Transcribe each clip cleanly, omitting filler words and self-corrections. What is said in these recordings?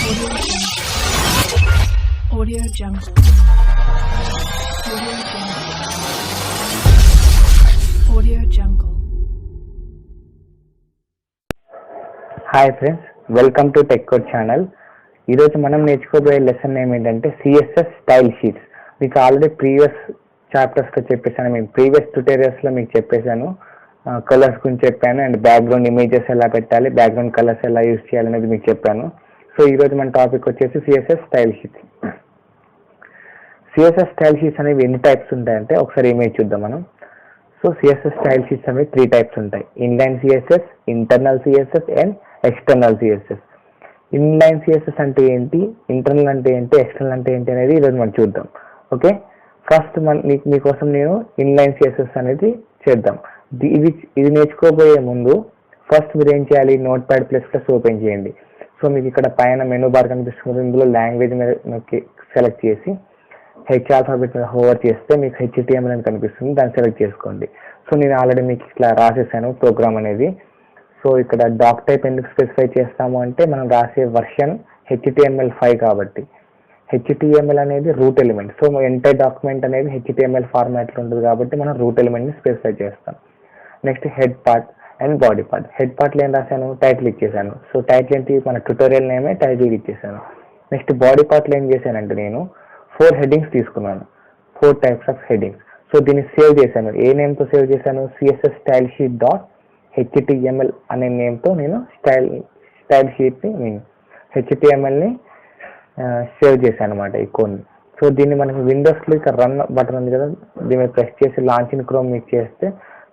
Audio Jungle. Audio Jungle. Audio Jungle. Hi friends, welcome to tech code channel. ఈరోజు మనం నేర్చుకోబోయే lesson ఏమిటంటే CSS style sheets. మీకు already previous చాప్టర్స్లో చెప్పేసాను, మేము previous ట్యూటోరియల్స్లో మీకు చెప్పేశాను. కలర్స్ గురించి చెప్పాను అండ్ బ్యాక్గ్రౌండ్ ఇమేజెస్ ఎలా పెట్టాలి, బ్యాక్గ్రౌండ్ కలర్స్ ఎలా యూజ్ చేయాలనేది మీకు చెప్పాను. సో ఈరోజు మన టాపిక్ వచ్చేసి CSS style sheets. CSS style sheets అనేవి ఎన్ని టైప్స్ ఉంటాయంటే ఒకసారి ఇమేజ్ చూద్దాం మనం. సో సిఎస్ఎస్ స్టైల్ షీట్స్ అనేవి 3 టైప్స్ ఉంటాయి: inline CSS, internal CSS and external CSS. Inline CSS అంటే ఏంటి, ఇంటర్నల్ అంటే ఏంటి, ఎక్స్టర్నల్ అంటే ఏంటి అనేది ఈరోజు మనం చూద్దాం. ఓకే, ఫస్ట్ మీకోసం నేను ఇన్లైన్ సిఎస్ఎస్ అనేది చేద్దాం. ఇది నేర్చుకోబోయే ముందు ఫస్ట్ మీరు ఏం చేయాలి, నోట్ ప్యాడ్ ప్లస్ ఓపెన్ చేయండి. సో మీకు ఇక్కడ పైన మెనూ బార్ కనిపిస్తుంది, ఇందులో లాంగ్వేజ్ మీద సెలెక్ట్ చేసి హెచ్ ఆల్ఫాబెట్ మీద హోవర్ చేస్తే మీకు HTML అని కనిపిస్తుంది, దాన్ని సెలెక్ట్ చేసుకోండి. సో నేను ఆల్రెడీ మీకు ఇట్లా రాసేసాను ప్రోగ్రామ్ అనేది. సో ఇక్కడ డాక్ టైప్ ఎందుకు స్పెసిఫై చేస్తాము అంటే మనం రాసే వర్షన్ HTML5 కాబట్టి. HTML అనేది root element. So entire document అనేది HTML ఫార్మాట్లో ఉంటుంది కాబట్టి మనం రూట్ ఎలిమెంట్ని స్పెసిఫై చేస్తాం. Next head part and body part. Head పార్ట్లో ఏం రాశాను, టైటిల్ ఇచ్చేసాను. సో టైటిల్ ఏంటి, మన ట్యూటోరియల్ నేమే టైటిల్ ఇచ్చేసాను. నెక్స్ట్ బాడీ పార్ట్లో ఏం చేశానంటే నేను 4 హెడ్డింగ్స్ తీసుకున్నాను, 4 టైప్స్ ఆఫ్ హెడ్డింగ్స్. సో దీన్ని సేవ్ చేశాను. ఏ నేమ్తో సేవ్ చేశాను, CSS style sheet dot HTML అనే నేమ్తో నేను స్టైల్ షీట్ని HTMLని సేవ్ చేశాను అనమాట ఈ కోడ్ని. సో దీన్ని మనకు విండోస్లో ఇక్కడ రన్ బటన్ ఉంది కదా, దీన్ని ప్రెస్ చేసి లాంచ్ ఇన్ క్రోమ్ మీకు చేస్తే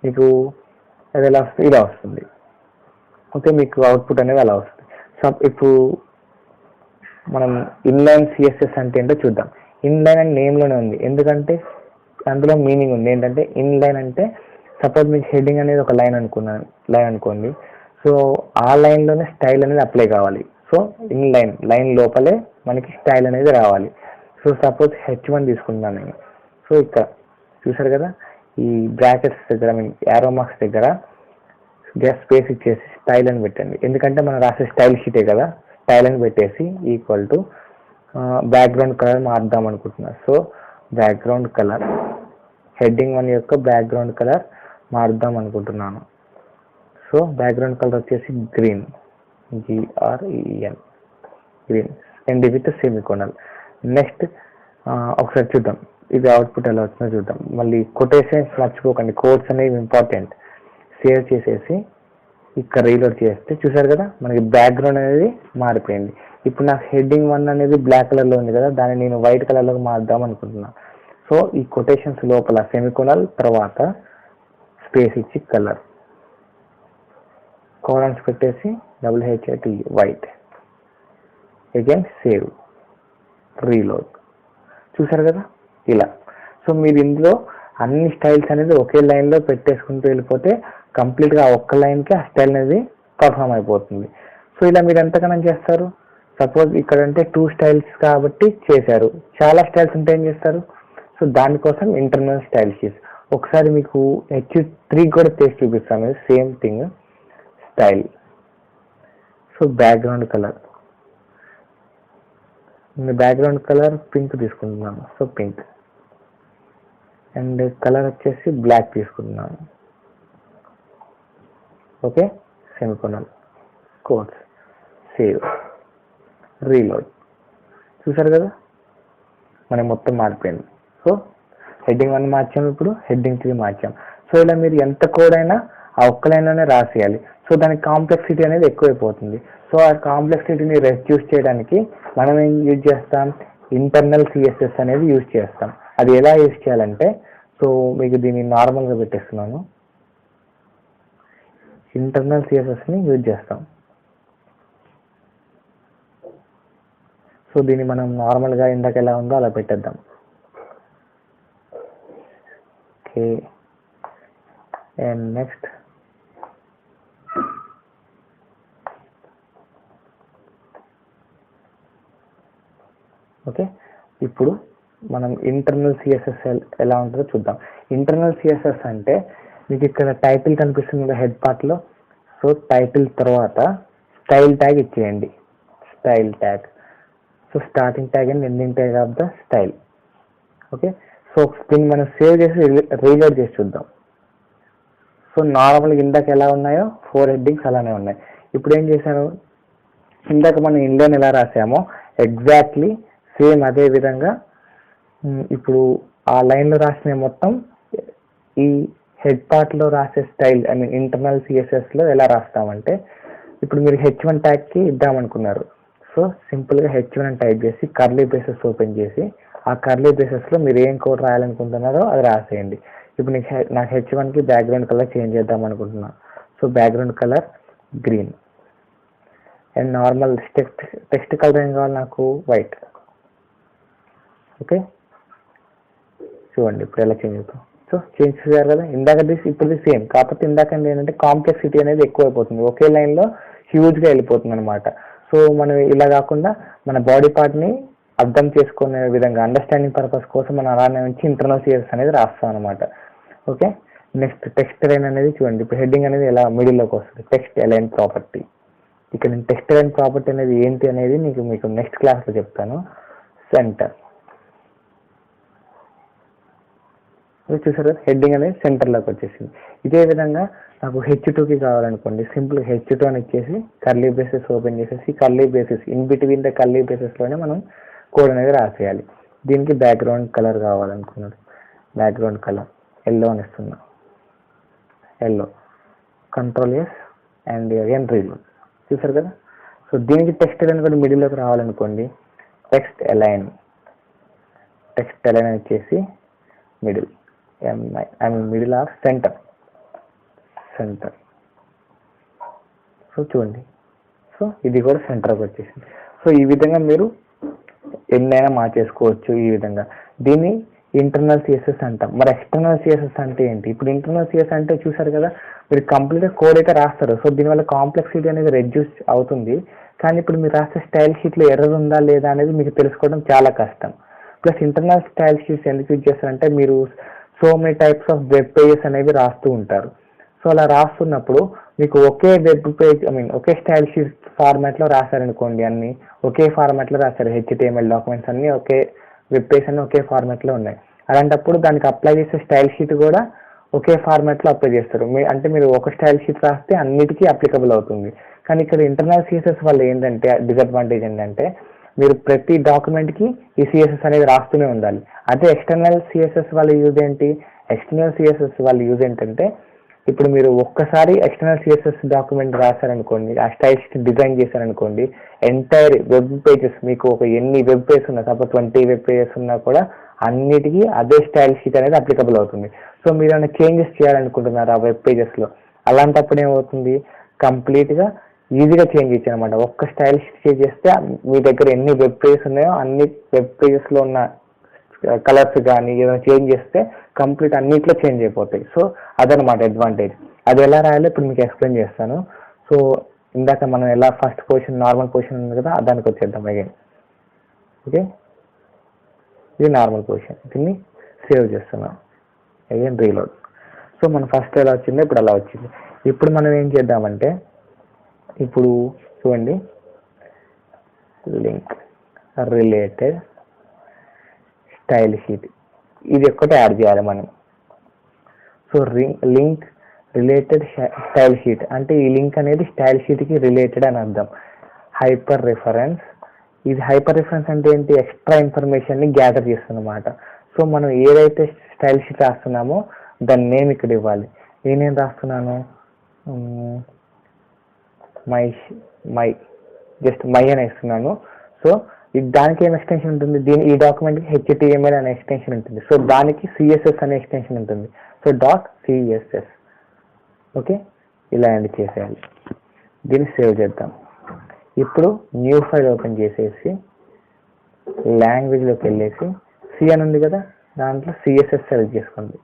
మీకు అది ఎలా వస్తుంది, ఇలా వస్తుంది. ఓకే, మీకు అవుట్పుట్ అనేది అలా వస్తుంది. సో ఇప్పుడు మనం ఇన్లైన్ సిఎస్ఎస్ అంటే ఏంటో చూద్దాం. ఇన్లైన్ అని నేమ్లోనే ఉంది, ఎందుకంటే అందులో మీనింగ్ ఉంది. ఏంటంటే ఇన్లైన్ అంటే సపోజ్ మీకు హెడ్డింగ్ అనేది ఒక లైన్ అనుకోండి. సో ఆ లైన్లోనే స్టైల్ అనేది అప్లై కావాలి. సో లైన్ లోపలే మనకి స్టైల్ అనేది రావాలి. సో సపోజ్ H1 తీసుకుంటున్నాను నేను. సో ఇక్కడ చూసారు కదా, ఈ బ్రాకెట్స్ దగ్గర యారో మార్క్స్ దగ్గర జస్ట్ స్పేస్ ఇచ్చేసి స్టైల్ అని పెట్టండి. ఎందుకంటే మనం రాసే స్టైల్ షీటే కదా, స్టైల్ అని పెట్టేసి ఈక్వల్ టు బ్యాక్గ్రౌండ్ కలర్ మార్దాం అనుకుంటున్నాను. సో బ్యాక్గ్రౌండ్ కలర్, హెడ్డింగ్ 1 యొక్క బ్యాక్గ్రౌండ్ కలర్ మార్దాం అనుకుంటున్నాను. సో బ్యాక్గ్రౌండ్ కలర్ వచ్చేసి green, GREN, green and with semicolon. Next ఒకసారి చూద్దాం ఇది అవుట్పుట్ ఎలా వచ్చిందో చూద్దాం. మళ్ళీ కొటేషన్స్ మర్చిపోకండి, కోడ్స్ అనేవి ఇంపార్టెంట్. సేవ్ చేసేసి ఇక్కడ రీలోడ్ చేస్తే చూసారు కదా మనకి బ్యాక్గ్రౌండ్ అనేది మారిపోయింది. ఇప్పుడు నాకు హెడ్డింగ్ 1 అనేది బ్లాక్ కలర్లో ఉంది కదా, దాన్ని నేను వైట్ కలర్లోకి మార్దాం అనుకుంటున్నాను. సో ఈ కొటేషన్స్ లోపల సెమికోనల్ తర్వాత స్పేస్ ఇచ్చి కలర్ కోలన్స్ పెట్టేసి WHIT white, again save, reload. చూసారు కదా ఇలా. సో మీరు ఇందులో అన్ని స్టైల్స్ అనేది ఒకే లైన్లో పెట్టేసుకుంటూ వెళ్ళిపోతే కంప్లీట్గా ఆ ఒక్క లైన్కి ఆ స్టైల్ అనేది పర్ఫామ్ అయిపోతుంది. సో ఇలా మీరు ఎంతగానో చేస్తారు. సపోజ్ ఇక్కడ అంటే 2 స్టైల్స్ కాబట్టి చేశారు, చాలా స్టైల్స్ ఉంటే ఏం చేస్తారు. సో దానికోసం ఇంటర్నల్ స్టైల్ షీట్స్. ఒకసారి మీకు H3 కూడా చేసి చూపిస్తాను, same thing. Style, so background colour pink తీసుకుంటున్నాను. సో పింక్ అండ్ కలర్ వచ్చేసి బ్లాక్ తీసుకుంటున్నాను. Okay, semicolon, codes, save, reload. చూసారు కదా మనం మొత్తం మారిపోయింది. సో హెడ్డింగ్ 1 మార్చాము, ఇప్పుడు హెడ్డింగ్ 3 మార్చాం. సో ఇలా మీరు ఎంత కోడ్ అయినా ఆ ఒక్క లైన్లోనే రాసేయాలి. సో దానికి కాంప్లెక్సిటీ అనేది ఎక్కువైపోతుంది. సో ఆ కాంప్లెక్సిటీని రెడ్యూస్ చేయడానికి మనం ఏం యూజ్ చేస్తాం, ఇంటర్నల్ సిఎస్ఎస్ అనేది యూజ్ చేస్తాం. అది ఎలా యూజ్ చేయాలంటే, సో మీకు దీన్ని నార్మల్గా పెట్టేస్తున్నాను, ఇంటర్నల్ సిఎస్ఎస్ని యూజ్ చేస్తాం. సో దీన్ని మనం నార్మల్గా ఇందాక ఎలా ఉందో అలా పెట్టేద్దాం. ఓకే, అండ్ నెక్స్ట్ ఓకే, ఇప్పుడు మనం ఇంటర్నల్ సిఎస్ఎస్ ఎలా ఉంటుందో చూద్దాం. ఇంటర్నల్ సిఎస్ఎస్ అంటే మీకు ఇక్కడ టైటిల్ కనిపిస్తుంది కదా హెడ్ పార్ట్లో. సో టైటిల్ తర్వాత స్టైల్ ట్యాగ్ ఇచ్చేయండి, style tag. So starting tag and ending tag of the style. Okay, so దీన్ని మనం సేవ్ చేసి రీలోడ్ చేసి చూద్దాం. సో నార్మల్గా ఇందాక ఎలా ఉన్నాయో 4 హెడ్డింగ్స్ అలానే ఉన్నాయి. ఇప్పుడు ఏం చేశాను, ఇందాక మనం ఇన్లైన్ ఎలా రాసామో ఎగ్జాక్ట్లీ సేమ్ అదే విధంగా ఇప్పుడు ఆ లైన్లో రాసిన మొత్తం ఈ హెడ్ పార్ట్లో రాసే స్టైల్ ఐ మీన్ ఇంటర్నల్ సిఎస్ఎస్లో ఎలా రాస్తామంటే, ఇప్పుడు మీరు H1 ట్యాగ్కి ఇద్దామనుకున్నారు. సో సింపుల్గా H1 అని టైప్ చేసి కర్లీ బ్రేసెస్ ఓపెన్ చేసి ఆ కర్లీ బ్రేసెస్లో మీరు ఏం కోడ్ రాయాలనుకుంటున్నారో అది రాసేయండి. ఇప్పుడు నాకు H1కి బ్యాక్గ్రౌండ్ కలర్ చేంజ్ చేద్దాం అనుకుంటున్నా. So background colour green and normal text colour ఏం కావాలి నాకు, వైట్. ఓకే, చూడండి ఇప్పుడు ఎలా చేంజ్ అవుతాం. సో చేంజ్ చేయాలి కదా, ఇందాక ఇప్పుడు సేమ్, కాకపోతే ఇందాక ఏంటంటే కాంప్లెక్సిటీ అనేది ఎక్కువ అయిపోతుంది, ఒకే లైన్లో హ్యూజ్గా వెళ్ళిపోతుంది అనమాట. సో మనం ఇలా కాకుండా మన బాడీ పార్ట్ని అర్థం చేసుకునే విధంగా అండర్స్టాండింగ్ పర్పస్ కోసం మనం అలానే నుంచి ఇంటర్నల్ సిఎస్ఎస్ అనేది రాస్తాం అనమాట. ఓకే, నెక్స్ట్ టెక్స్ట్ అలైన్ అనేది చూడండి, ఇప్పుడు హెడ్డింగ్ అనేది ఎలా మిడిల్లోకి వస్తుంది, టెక్స్ట్ అలైన్ ప్రాపర్టీ. ఇక్కడ నేను టెక్స్ట్ అలైన్ ప్రాపర్టీ అనేది ఏంటి అనేది మీకు నెక్స్ట్ క్లాస్లో చెప్తాను. సెంటర్ చూసారు, హెడ్డింగ్ అనేది సెంటర్లోకి వచ్చేసింది. ఇదే విధంగా నాకు H2కి కావాలనుకోండి, సింపుల్ H2 అని ఇచ్చేసి కర్లీ బ్రేసెస్ ఓపెన్ చేసేసి curly braces in between the curly బ్రేసెస్లోనే మనం కోడ్ అనేది రాసేయాలి. దీనికి బ్యాక్గ్రౌండ్ కలర్ కావాలనుకున్నాడు, బ్యాక్గ్రౌండ్ కలర్ ఎల్లో అని ఇస్తున్నా, yellow. Ctrl+S and again reload. చూసారు కదా, సో దీనికి టెక్స్ట్ అలైన్ కూడా మిడిల్లోకి రావాలనుకోండి, టెక్స్ట్ అలైన్ అని ఇచ్చేసి middle, I mean middle of centre. So చూడండి, సో ఇది కూడా సెంటర్కి వచ్చేసింది. సో ఈ విధంగా మీరు ఎన్నైనా మార్చేసుకోవచ్చు ఈ విధంగా. దీన్ని ఇంటర్నల్ సిఎస్ఎస్ అంటాం. మరి ఎక్స్టర్నల్ సిఎస్ఎస్ అంటే ఏంటి? ఇప్పుడు ఇంటర్నల్ సిఎస్ఎస్ అంటే చూసారు కదా, మీరు కంప్లీట్గా కోడ్ అయితే రాస్తారు. సో దీనివల్ల కాంప్లెక్సిటీ అనేది రెడ్యూస్ అవుతుంది. కానీ ఇప్పుడు మీరు రాసే స్టైల్ షీట్లో ఎర్రర్ ఉందా లేదా అనేది మీకు తెలుసుకోవడం చాలా కష్టం. ప్లస్ ఇంటర్నల్ స్టైల్ షీట్స్ ఎందుకు యూజ్ చేస్తారంటే, మీరు so many types of web pages అనేవి రాస్తూ ఉంటారు. సో అలా రాస్తున్నప్పుడు మీకు ఒకే వెబ్ పేజ్ ఒకే స్టైల్ షీట్ ఫార్మాట్లో రాశారనుకోండి, అన్ని ఒకే ఫార్మాట్లో రాశారు, HTML డాక్యుమెంట్స్ అన్ని ఒకే వెబ్ పేజ్ అన్ని ఒకే ఫార్మాట్లో ఉన్నాయి. అలాంటప్పుడు దానికి అప్లై చేసే స్టైల్ షీట్ కూడా ఒకే ఫార్మాట్లో అప్లై చేస్తారు. అంటే మీరు ఒక స్టైల్ షీట్ రాస్తే అన్నిటికీ అప్లికబుల్ అవుతుంది. కానీ ఇక్కడ ఇంటర్నల్ సిఎస్ఎస్ వల్ల ఏంటంటే డిసడ్వాంటేజ్ ఏంటంటే, మీరు ప్రతి డాక్యుమెంట్కి ఈ సిఎస్ఎస్ అనేది రాస్తూనే ఉండాలి. అదే ఎక్స్టర్నల్ సిఎస్ఎస్ వాళ్ళ యూజ్ ఏంటి? ఎక్స్టర్నల్ సిఎస్ఎస్ వాళ్ళ యూజ్ ఏంటంటే, ఇప్పుడు మీరు ఒక్కసారి ఎక్స్టర్నల్ సిఎస్ఎస్ డాక్యుమెంట్ రాశారనుకోండి, ఆ స్టైల్ షీట్ డిజైన్ చేశారనుకోండి, ఎంటైర్ వెబ్ పేజెస్ మీకు ఎన్ని వెబ్ పేజెస్ ఉన్నా, సపోజ్ 20 వెబ్ పేజెస్ ఉన్నా కూడా అన్నిటికీ అదే స్టైల్ షీట్ అనేది అప్లికబుల్ అవుతుంది. సో మీరు ఏమైనా చేంజెస్ చేయాలనుకుంటున్నారు ఆ వెబ్ పేజెస్లో, అలాంటప్పుడు ఏమవుతుంది, కంప్లీట్గా ఈజీగా చేంజ్ చేయొచ్చు అనమాట. ఒక్క స్టైల్ షీట్ చేంజ్ చేస్తే మీ దగ్గర ఎన్ని వెబ్ పేజెస్ ఉన్నాయో అన్ని వెబ్ పేజెస్లో ఉన్న కలర్స్ కానీ ఏదైనా చేంజ్ చేస్తే కంప్లీట్ అన్నిట్లో చేంజ్ అయిపోతాయి. సో అదనమాట అడ్వాంటేజ్. అది ఎలా రాయాలో ఇప్పుడు మీకు ఎక్స్ప్లెయిన్ చేస్తాను. సో ఇందాక మనం ఎలా ఫస్ట్ పొజిషన్ నార్మల్ పొజిషన్ ఉంది కదా, దానికి వచ్చేద్దాం అగైన్. ఓకే, ఇది నార్మల్ పొజిషన్, దీన్ని సేవ్ చేస్తున్నాం, అగైన్ రీలోడ్. సో మనం ఫస్ట్ ఎలా వచ్చిందో ఇప్పుడు అలా వచ్చింది. ఇప్పుడు మనం ఏం చేద్దామంటే, ఇప్పుడు చూడండి, లింక్ రిలేటెడ్ స్టైల్ షీట్ ఇది ఒక్కటి యాడ్ చేయాలి మనం. So link related style sheet అంటే ఈ లింక్ అనేది స్టైల్ షీట్కి రిలేటెడ్ అని అర్థం. హైపర్ రిఫరెన్స్, ఇది హైపర్ రిఫరెన్స్ అంటే ఏంటి, ఎక్స్ట్రా ఇన్ఫర్మేషన్ని గ్యాదర్ చేస్తుంది అన్నమాట. సో మనం ఏదైతే స్టైల్ షీట్ రాస్తున్నామో దాని నేమ్ ఇక్కడ ఇవ్వాలి. నేనేం రాస్తున్నాను, మై జస్ట్ మై అని ఇస్తున్నాను. సో దానికి ఏం ఎక్స్టెన్షన్ ఉంటుంది, ఈ డాక్యుమెంట్కి HTML అనే ఎక్స్టెన్షన్ ఉంటుంది. సో దానికి CSS అనే ఎక్స్టెన్షన్ ఉంటుంది. So .css. ఓకే, ఇలా ఎండ్ చేసేయాలి. దీన్ని సేవ్ చేద్దాం. ఇప్పుడు న్యూ ఫైల్ ఓపెన్ చేసేసి లాంగ్వేజ్లోకి వెళ్ళేసి C అని ఉంది కదా, దాంట్లో CSS సెలెక్ట్ చేసుకోండి.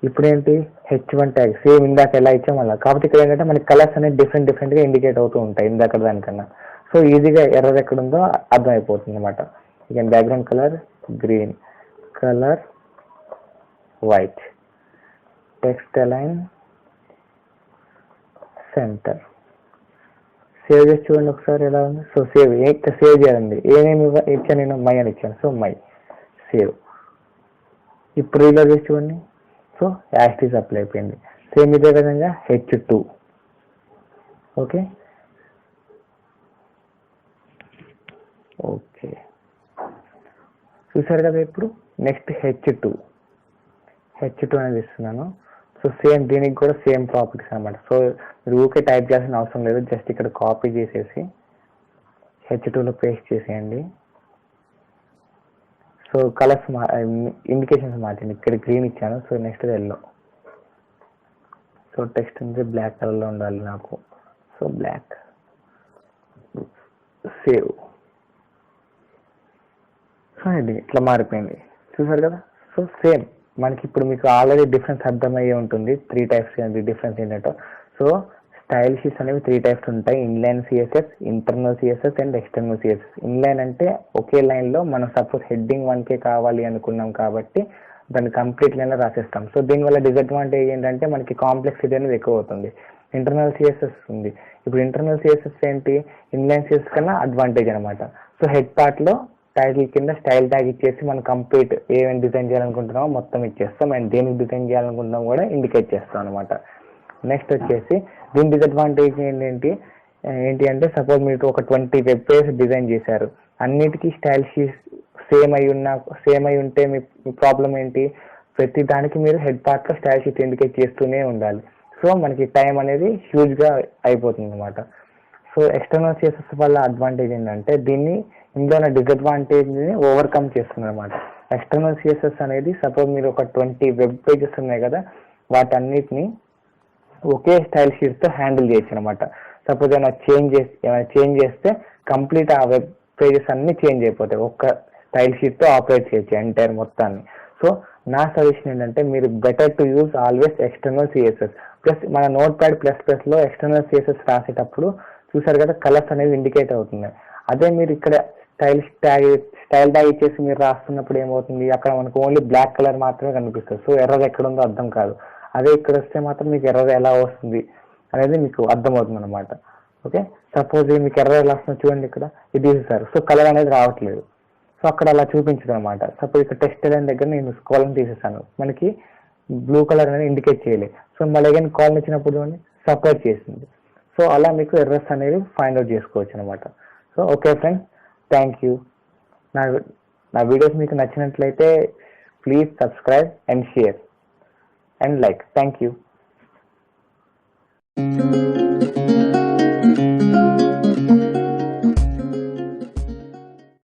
ఇప్పుడు ఏంటి, H1 ట్యాగ్ సేమ్ ఇందాక ఎలా ఇచ్చాం అలా. కాబట్టి ఇక్కడ ఏంటంటే మనకి కలర్స్ అనేది డిఫరెంట్గా ఇండికేట్ అవుతూ ఉంటాయి ఇందాక దానికన్నా. సో ఈజీగా ఎర్రర్ ఎక్కడ ఉందో అర్థమైపోతుంది అనమాట. ఇక background colour green, colour white, text align centre, save చేసి చూడండి ఒకసారి ఎలా ఉంది. సో సేవ్ సేవ్ చేయండి. ఏమేమి ఇచ్చాను నేను? మై అని ఇచ్చాను. So my save. ఇప్పుడు రీలోడ్ చేసి చూడండి. సో యాస్టీస్ అప్లై అయిపోయింది. సేమ్ ఇదే విధంగా H2. ఓకే ఓకే చూసారు కదా. ఇప్పుడు నెక్స్ట్ H2 అనేది ఇస్తున్నాను. సో సేమ్ దీనికి కూడా సేమ్ ప్రాపర్టీస్ అనమాట. సో మీరు ఊకే టైప్ చేయాల్సిన అవసరం లేదు. జస్ట్ ఇక్కడ కాపీ చేసేసి H2లో పేస్ట్ చేసేయండి. సో కలర్స్ ఇండికేషన్స్ మార్చండి. ఇక్కడ గ్రీన్ ఇచ్చాను. So next yellow. So text అనేది బ్లాక్ కలర్లో ఉండాలి నాకు. So black. సేవ్. సో ఇది ఇట్లా మారిపోయింది. చూసారు కదా. సో సేమ్ మనకి ఇప్పుడు మీకు ఆల్రెడీ డిఫరెన్స్ అర్థమయ్యే ఉంటుంది. 3 టైప్స్ డిఫరెన్స్ ఏంటంటే, సో స్టైల్ షీట్స్ అనేవి 3 టైప్స్ ఉంటాయి. Inline CSS, internal CSS and external CSS. Inline అంటే ఒకే లైన్లో మనం సపోజ్ హెడ్డింగ్ 1K కావాలి అనుకున్నాం కాబట్టి దాన్ని కంప్లీట్ లైన్లో రాసేస్తాం. సో దీనివల్ల డిసడ్వాంటేజ్ ఏంటంటే మనకి కాంప్లెక్సిటీ అనేది ఎక్కువ అవుతుంది. ఇంటర్నల్ సిఎస్ఎస్ ఉంది. ఇప్పుడు ఇంటర్నల్ సిఎస్ఎస్ ఏంటి? ఇన్లైన్ సిఎస్ఎస్ కన్నా అడ్వాంటేజ్ అనమాట. సో హెడ్ పార్ట్లో టైటిల్ కింద స్టైల్ ట్యాగ్ ఇచ్చేసి మనం కంప్లీట్ ఏమేమి డిజైన్ చేయాలనుకుంటున్నామో మొత్తం ఇచ్చేస్తాం. అండ్ దేనికి డిజైన్ చేయాలనుకుంటున్నాం కూడా ఇండికేట్ చేస్తాం అనమాట. నెక్స్ట్ వచ్చేసి దీని డిసడ్వాంటేజ్ ఏంటి అంటే, సపోజ్ మీరు ఒక 20 వెబ్ పేజెస్ డిజైన్ చేశారు. అన్నిటికీ స్టైల్ షీట్స్ సేమ్ అయి ఉంటే మీ ప్రాబ్లం ఏంటి? ప్రతి దానికి మీరు హెడ్ పార్ట్లో స్టైల్ షీట్ ఇండికేట్ చేస్తూనే ఉండాలి. సో మనకి టైం అనేది హ్యూజ్గా అయిపోతుంది అనమాట. సో ఎక్స్టర్నల్ సిఎస్ఎస్ వల్ల అడ్వాంటేజ్ ఏంటంటే ఇందులో ఉన్న డిసడ్వాంటేజ్ని ఓవర్కమ్ చేస్తుంది అనమాట. ఎక్స్టర్నల్ సిఎస్ఎస్ అనేది సపోజ్ మీరు ఒక 20 వెబ్ పేజెస్ ఉన్నాయి కదా, వాటన్నిటిని ఒకే స్టైల్ షీట్తో హ్యాండిల్ చేయొచ్చు అనమాట. సపోజ్ ఏమైనా చేంజ్ చేస్తే కంప్లీట్ ఆ వెబ్ పేజెస్ అన్ని చేంజ్ అయిపోతాయి. ఒక్క స్టైల్ షీట్తో ఆపరేట్ చేయొచ్చు ఎంటైర్ మొత్తాన్ని. సో నా సజెషన్ ఏంటంటే, మీరు better to use always external CSS. Plus మన Notepad++లో ఎక్స్టర్నల్ సిఎస్ఎస్ రాసేటప్పుడు చూసారు కదా, కలర్స్ అనేవి ఇండికేట్ అవుతున్నాయి. అదే మీరు ఇక్కడ స్టైల్ ట్యాగ్ ఇచ్చేసి మీరు రాస్తున్నప్పుడు ఏమవుతుంది, అక్కడ మనకు ఓన్లీ బ్లాక్ కలర్ మాత్రమే కనిపిస్తుంది. సో ఎర్రర్ ఎక్కడ ఉందో అర్థం కాదు. అదే ఇక్కడ వస్తే మాత్రం మీకు ఎర్రర్ ఎలా వస్తుంది అనేది మీకు అర్థమవుతుంది అనమాట. ఓకే, సపోజ్ మీకు ఎర్రర్ ఎలా వస్తుందో చూడండి. ఇక్కడ ఇది తీసేసారు. సో కలర్ అనేది రావట్లేదు. సో అక్కడ అలా చూపించదు అనమాట. సపోజ్ ఇక్కడ టెక్స్ట్ లైన్ దగ్గర నేను కాలమ్ తీసేసాను, మనకి బ్లూ కలర్ అనేది ఇండికేట్ చేయలేదు. సో మళ్ళీ అగైన్ కాలమ్ ఇచ్చినప్పుడు సపరేట్ చేసింది. సో అలా మీకు ఎర్రర్స్ అనేవి ఫైండ్ అవుట్ చేసుకోవచ్చు అనమాట. So okay friends, thank you. నా వీడియోస్ మీకు నచ్చినట్లయితే please subscribe and share and like. Thank you.